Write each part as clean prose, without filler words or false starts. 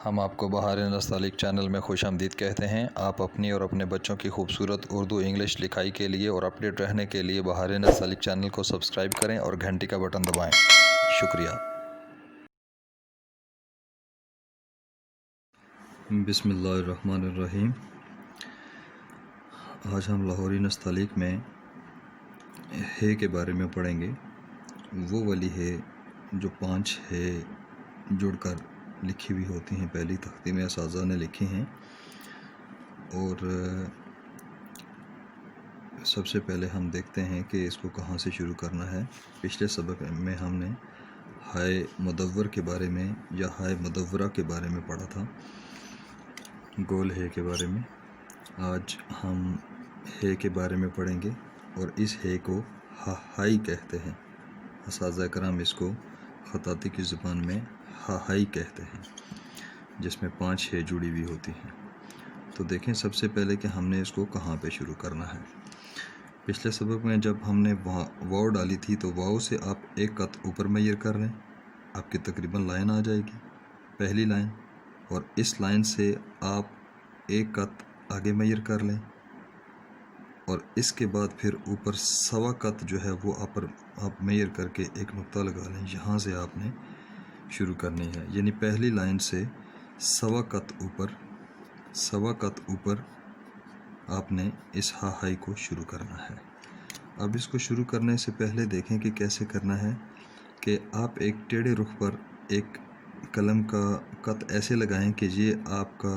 हम आपको बहार नस्तालिक चैनल में खुशामदीद कहते हैं। आप अपनी और अपने बच्चों की खूबसूरत उर्दू इंग्लिश लिखाई के लिए और अपडेट रहने के लिए बहार नस्तालिक चैनल को सब्सक्राइब करें और घंटी का बटन दबाएं। शुक्रिया। बिस्मिल्लाहिर्रहमानिर्रहीम। आज हम लाहौरी नस्तालिक में है के बारे में पढ़ेंगे। वो वाली है जो 5 है जुड़कर लिखी हुई होती हैं, पहली तख्ती में असाज़ा ने लिखी हैं। और सबसे पहले हम देखते हैं कि इसको कहाँ से शुरू करना है। पिछले सबक में हमने हाय मुदव्वर के बारे में या हाय मुदव्वरा के बारे में पढ़ा था, गोल है के बारे में। आज हम है के बारे में पढ़ेंगे और इस है को हाई कहते हैं। असाज़ा कराम इसको ख़ताती की ज़ुबान में हाई कहते हैं, जिसमें 5 है जुड़ी हुई होती हैं। तो देखें सबसे पहले कि हमने इसको कहाँ पे शुरू करना है। पिछले सबक में जब हमने वाव डाली थी तो वाव से आप एक कत ऊपर मैयर कर लें, आपकी तकरीबन लाइन आ जाएगी, पहली लाइन। और इस लाइन से आप एक कत आगे मैयर कर लें और इसके बाद फिर ऊपर सवा कत जो है वो आप मैयर करके एक नुक्ता लगा लें। यहाँ से आपने शुरू करनी है, यानी पहली लाइन से सवा कत ऊपर आपने इस हाई को शुरू करना है। अब इसको शुरू करने से पहले देखें कि कैसे करना है कि आप एक टेढ़े रुख पर एक कलम का कत ऐसे लगाएं कि ये आपका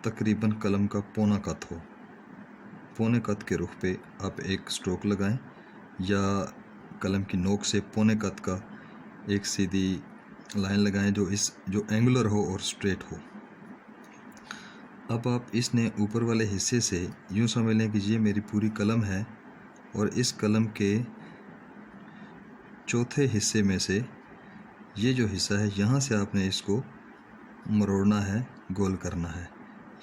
तकरीबन कलम का पौना कत हो। पौने कत के रुख पे आप एक स्ट्रोक लगाएं या कलम की नोक से पौने कत का एक सीधी लाइन लगाएं जो एंगुलर हो और स्ट्रेट हो। अब आप इसने ऊपर वाले हिस्से से यूँ समझ लें कि ये मेरी पूरी कलम है और इस कलम के चौथे हिस्से में से ये जो हिस्सा है यहाँ से आपने इसको मरोड़ना है, गोल करना है।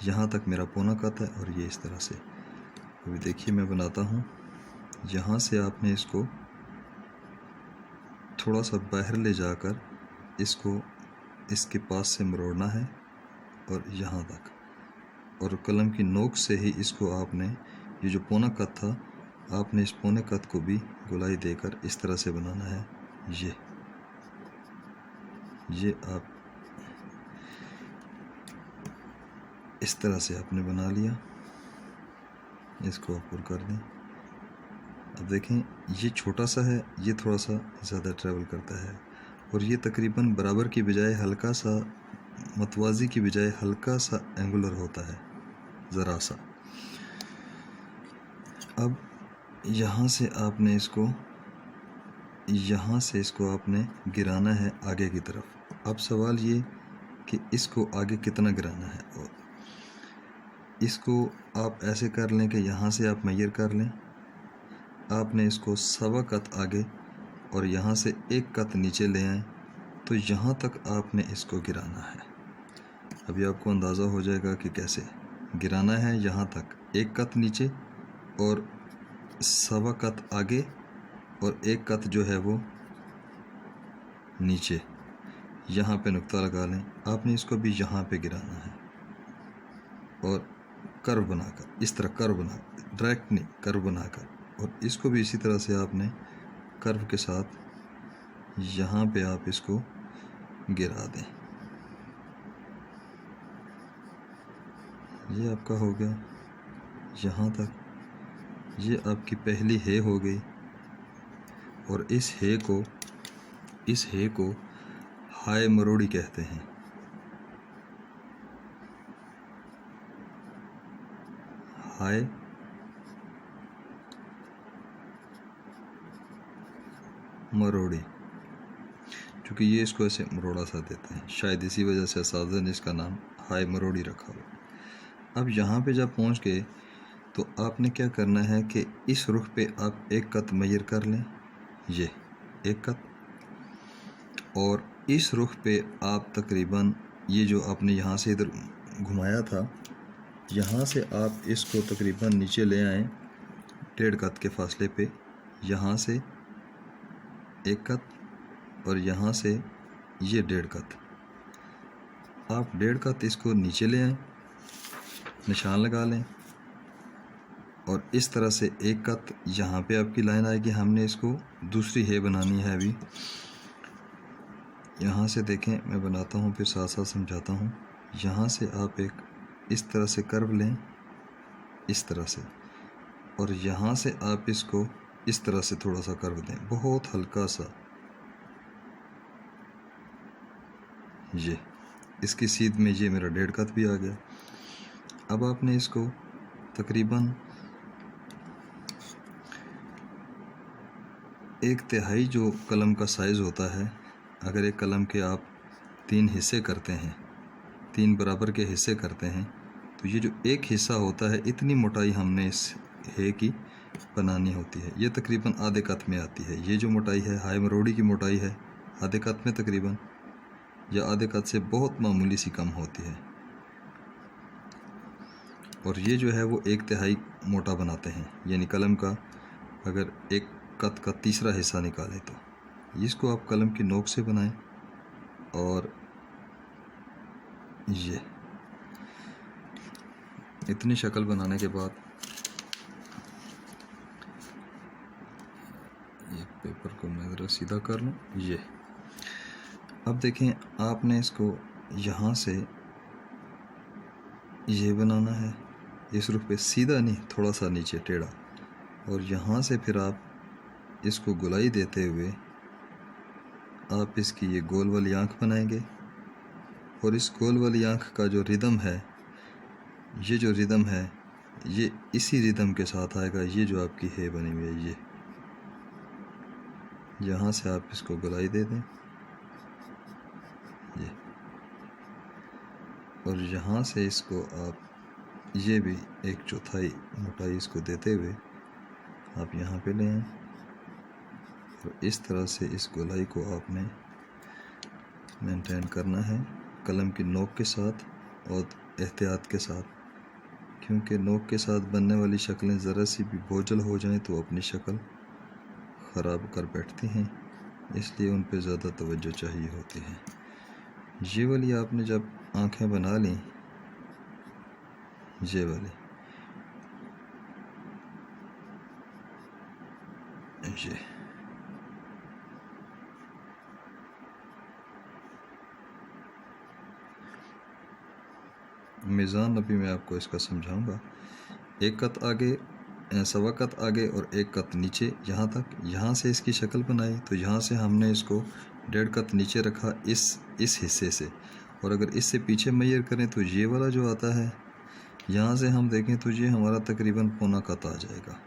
यहाँ तक मेरा पौना कत है और ये इस तरह से। अभी देखिए मैं बनाता हूँ। यहाँ से आपने इसको थोड़ा सा बाहर ले जाकर इसको इसके पास से मरोड़ना है और यहाँ तक, और कलम की नोक से ही इसको आपने ये जो पौना कत था आपने इस पौने कत को भी गोलाई देकर इस तरह से बनाना है। ये आप इस तरह से आपने बना लिया। इसको ऊपर कर दें। अब देखें ये छोटा सा है, ये थोड़ा सा ज़्यादा ट्रैवल करता है और ये तकरीबन बराबर की बजाय हल्का सा मतवाज़ी की बजाय हल्का सा एंगुलर होता है, ज़रा सा। अब यहाँ से इसको आपने गिराना है आगे की तरफ। अब सवाल ये कि इसको आगे कितना गिराना है, और इसको आप ऐसे कर लें कि यहाँ से आप मैयर कर लें। आपने इसको सवा कत आगे और यहाँ से एक कत नीचे ले आएँ तो यहाँ तक आपने इसको गिराना है। अभी आपको अंदाज़ा हो जाएगा कि कैसे गिराना है। यहाँ तक एक कत नीचे और सवा कत आगे और एक कत जो है वो नीचे, यहाँ पे नुक्ता लगा लें। आपने इसको भी यहाँ पे गिराना है और कर्व बनाकर, इस तरह कर्व बनाकर, डायरेक्ट नहीं कर्व बनाकर, और इसको भी इसी तरह से आपने कर्व के साथ यहाँ पे आप इसको गिरा दें। ये आपका हो गया यहाँ तक। ये आपकी पहली है हो गई और इस है को हाय मरोड़ी कहते हैं। हाय मरोड़ी, क्योंकि ये इसको ऐसे मरोड़ा सा देते हैं, शायद इसी वजह से असाज़ा ने इसका नाम हाय मरोड़ी रखा हो। अब यहाँ पे जब पहुँच गए तो आपने क्या करना है कि इस रुख पे आप एक कत मैयर कर लें, ये एक कत, और इस रुख पे आप तकरीबन ये जो आपने यहाँ से इधर घुमाया था, यहाँ से आप इसको तकरीबन नीचे ले आएँ 1.5 कत के फासले पे। यहाँ से एक कत और यहाँ से ये 1.5 कत, आप 1.5 कत इसको नीचे ले आएँ, निशान लगा लें और इस तरह से 1 कत यहाँ पे आपकी लाइन आएगी। हमने इसको दूसरी है बनानी है अभी। यहाँ से देखें, मैं बनाता हूँ फिर साथ साथ समझाता हूँ। यहाँ से आप एक इस तरह से कर्व लें, इस तरह से, और यहाँ से आप इसको इस तरह से थोड़ा सा कर्व दें, बहुत हल्का सा। ये इसकी सीध में ये मेरा 1.5 कत भी आ गया। अब आपने इसको तकरीबन 1/3 जो कलम का साइज़ होता है, अगर एक कलम के आप 3 हिस्से करते हैं, 3 बराबर के हिस्से करते हैं, तो ये जो एक हिस्सा होता है, इतनी मोटाई हमने इस है की बनानी होती है। ये तकरीबन आधे कत में आती है। ये जो मोटाई है, हाई मरोड़ी की मोटाई है आधे कत में तकरीबन, या आधे कत से बहुत मामूली सी कम होती है। और ये जो है वो 1/3 मोटा बनाते हैं, यानी कलम का अगर 1 कत का तीसरा हिस्सा निकालें तो इसको आप कलम की नोक से बनाएं। और ये इतनी शक्ल बनाने के बाद ये पेपर को मैं ज़रा सीधा कर लूँ। ये अब देखें, आपने इसको यहाँ से ये बनाना है, इस रुख पे सीधा नहीं, थोड़ा सा नीचे टेढ़ा, और यहाँ से फिर आप इसको गोलाई देते हुए आप इसकी ये गोल वाली आँख बनाएंगे। और इस गोल वाली आँख का जो रिदम है, ये जो रिदम है, ये इसी रिदम के साथ आएगा। ये जो आपकी है बनी हुई है, ये यहाँ से आप इसको गोलाई दे दें, ये, और यहाँ से इसको आप ये भी 1/4 मोटाई इसको देते हुए आप यहाँ पे ले आएं। और इस तरह से इस गोलाई को आपने मेंटेन करना है कलम की नोक के साथ और एहतियात के साथ, क्योंकि नोक के साथ बनने वाली शक्लें ज़रा सी भी बोझल हो जाएं तो अपनी शक्ल ख़राब कर बैठती हैं, इसलिए उन पे ज़्यादा तवज्जो चाहिए होती है। ये वाली आपने जब आँखें बना ली, ये वाली, ये मीज़ान अभी मैं आपको इसका समझाऊंगा। 1 कत आगे, 1.25 कत आगे और 1 कत नीचे, यहाँ तक। यहाँ से इसकी शक्ल बनाई तो यहाँ से हमने इसको 1.5 कत नीचे रखा इस हिस्से से। और अगर इससे पीछे मैयर करें तो ये वाला जो आता है, यहाँ से हम देखें तो ये हमारा तकरीबन 1.25 कत आ जाएगा।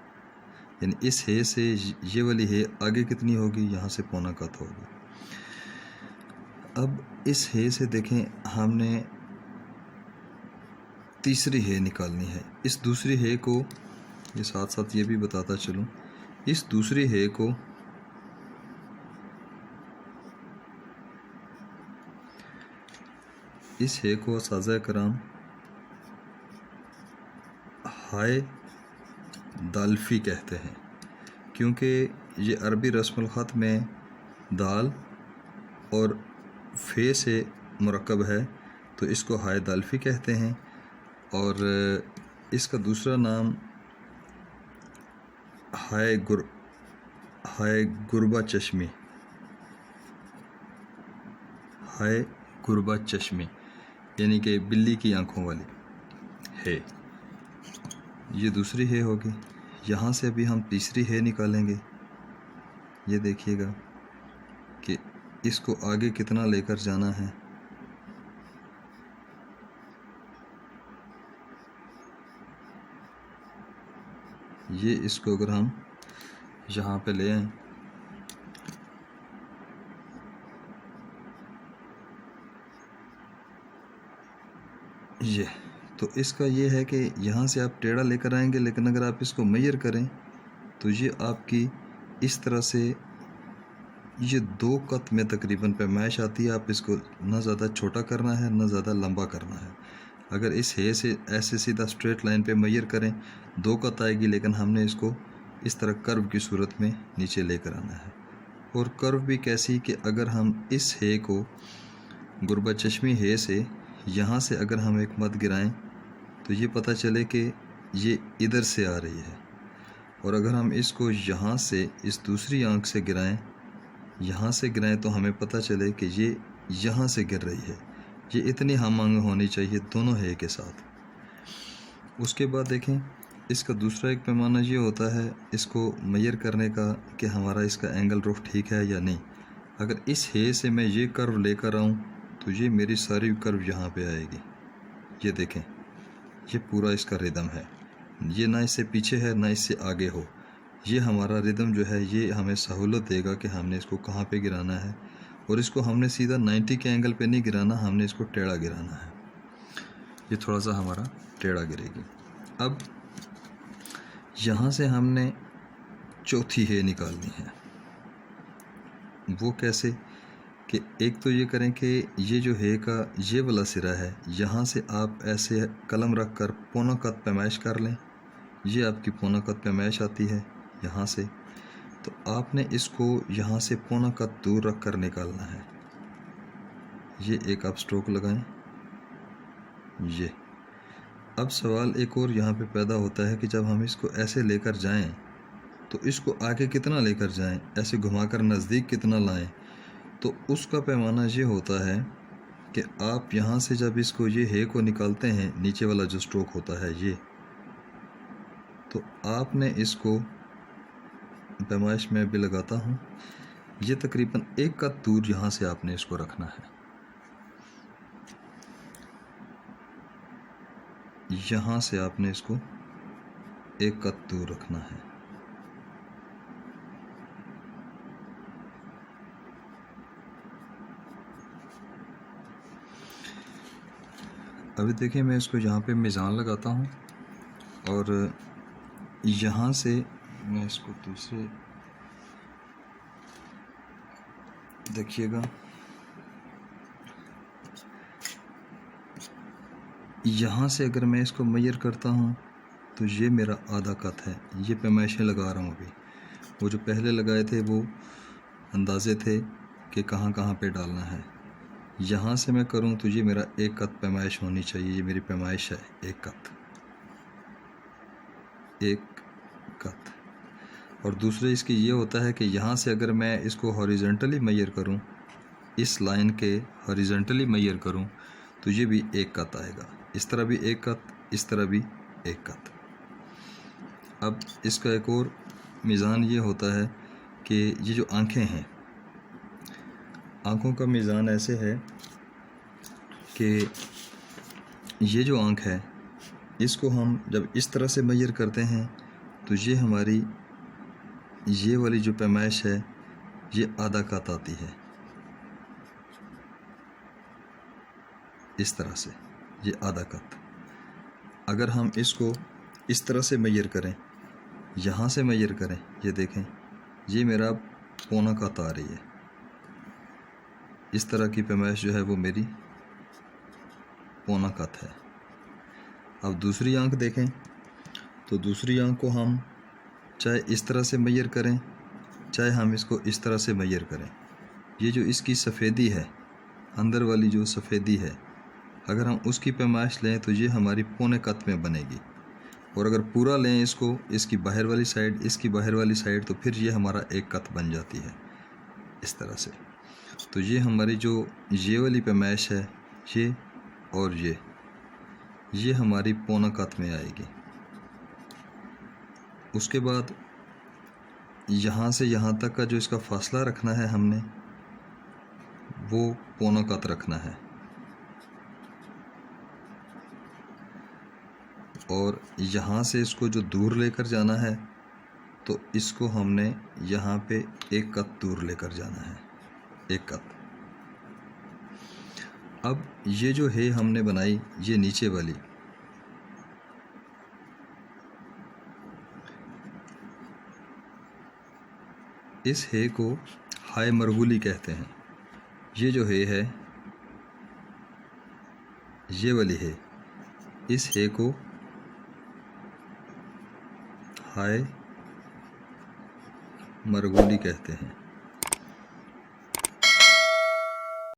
यानी इस है से ये वाली है आगे कितनी होगी, यहाँ से 1.25 कत होगी। अब इस है से देखें, हमने तीसरी है निकालनी है। इस दूसरी है को, ये साथ साथ ये भी बताता चलूँ, इस दूसरी है को इस है को साज़ा कराम हाय दाल्फी कहते हैं, क्योंकि ये अरबी रस्मुल ख़त में दाल और फे से मुरक्कब है, तो इसको हाय दाल्फी कहते हैं। और इसका दूसरा नाम हाय गुरबा चश्मी, हाय गुरबा चश्मी, यानी कि बिल्ली की आंखों वाली है। ये दूसरी है होगी। यहाँ से अभी हम तीसरी है निकालेंगे। ये देखिएगा कि इसको आगे कितना लेकर जाना है। ये इसको अगर हम यहाँ पे ले आएं, ये तो इसका ये है कि यहाँ से आप टेढ़ा लेकर आएंगे, लेकिन अगर आप इसको मेजर करें तो ये आपकी इस तरह से ये 2 कत में तकरीबन पैमाइश आती है। आप इसको ना ज़्यादा छोटा करना है ना ज़्यादा लंबा करना है। अगर इस है से ऐसे सीधा स्ट्रेट लाइन पे मेजर करें 2 कत आएगी, लेकिन हमने इसको इस तरह कर्व की सूरत में नीचे लेकर आना है। और कर्व भी कैसी कि अगर हम इस है को गुरबा चश्मी है से यहाँ से अगर हम एक मद गिराएं तो ये पता चले कि ये इधर से आ रही है, और अगर हम इसको यहाँ से इस दूसरी आंख से गिराएं, यहाँ से गिराएं, तो हमें पता चले कि ये यहाँ से गिर रही है। ये इतनी हम-आहंग होनी चाहिए दोनों है के साथ। उसके बाद देखें, इसका दूसरा एक पैमाना ये होता है इसको मेजर करने का कि हमारा इसका एंगल रुख ठीक है या नहीं। अगर इस हे से मैं ये कर्व लेकर आऊँ तो ये मेरी सारी कर्व यहाँ पे आएगी। ये देखें, ये पूरा इसका रिदम है, ये ना इससे पीछे है ना इससे आगे हो। ये हमारा रिदम जो है ये हमें सहूलत देगा कि हमने इसको कहाँ पे गिराना है, और इसको हमने सीधा 90 के एंगल पे नहीं गिराना, हमने इसको टेढ़ा गिराना है। ये थोड़ा सा हमारा टेढ़ा गिरेगी। अब यहाँ से हमने चौथी हे निकालनी है। वो कैसे कि एक तो ये करें कि ये जो है का ये वाला सिरा है, यहाँ से आप ऐसे कलम रख कर पौना कत पैमाइश कर लें। ये आपकी पौना कत पैमाइश आती है यहाँ से, तो आपने इसको यहाँ से पौना कत दूर रख कर निकालना है। ये एक आप स्ट्रोक लगाएं। ये अब सवाल एक और यहाँ पे पैदा होता है कि जब हम इसको ऐसे लेकर जाएं तो इसको आगे कितना लेकर जाएं, ऐसे घुमाकर नज़दीक कितना लाएं। तो उसका पैमाना ये होता है कि आप यहाँ से जब इसको ये हे को निकालते हैं, नीचे वाला जो स्ट्रोक होता है ये, तो आपने इसको पैमाइश में भी लगाता हूँ, ये तकरीबन एक कत दूर यहाँ से आपने इसको रखना है। यहाँ से आपने इसको एक कत दूर रखना है। अभी देखिए, मैं इसको यहाँ पे मिज़ान लगाता हूँ और यहाँ से मैं इसको दूसरे, देखिएगा यहाँ से अगर मैं इसको मेजर करता हूँ तो ये मेरा आधा कत है। ये पैमाइशें लगा रहा हूँ अभी, वो जो पहले लगाए थे वो अंदाज़े थे कि कहाँ कहाँ पे डालना है। यहाँ से मैं करूँ तो ये मेरा एक कत पैमाइश होनी चाहिए। ये मेरी पैमाइश है एक कत। और दूसरे इसकी ये होता है कि यहाँ से अगर मैं इसको हॉरिजॉन्टली मेजर करूँ, इस लाइन के हॉरिजॉन्टली मेजर करूँ, तो ये भी एक कत आएगा। इस तरह भी एक कत, इस तरह भी एक कत। अब इसका एक और मीज़ान ये होता है कि ये जो आँखें हैं, आँखों का मीज़ान ऐसे है कि ये जो आँख है इसको हम जब इस तरह से मेजर करते हैं तो ये हमारी ये वाली जो पैमाइश है ये आधा कत आती है। इस तरह से ये आधा कत। अगर हम इसको इस तरह से मेजर करें, यहाँ से मेजर करें, ये देखें, ये मेरा पौना कत आ रही है। इस तरह की पैमाइश जो है वो मेरी पौना कत है। अब दूसरी आंख देखें तो दूसरी आंख को हम चाहे इस तरह से मेजर करें, चाहे हम इसको इस तरह से मेजर करें, ये जो इसकी सफ़ेदी है, अंदर वाली जो सफ़ेदी है, अगर हम उसकी पैमाइश लें तो ये हमारी पौने कत में बनेगी। और अगर पूरा लें इसको, इसकी बाहर वाली साइड, इसकी बाहर वाली साइड, तो फिर ये हमारा एक कत बन जाती है इस तरह से। तो ये हमारी जो ये वाली पैमाइश है, ये और ये हमारी पौना कत में आएगी। उसके बाद यहाँ से यहाँ तक का जो इसका फासला रखना है हमने, वो पौना कत रखना है। और यहाँ से इसको जो दूर लेकर जाना है तो इसको हमने यहाँ पे एक कत दूर लेकर जाना है, एक कत। अब ये जो है हमने बनाई, ये नीचे वाली, इस हे को हाय मरगुली कहते हैं। ये जो है ये वाली है, इस हे को हाय मरगुली कहते हैं।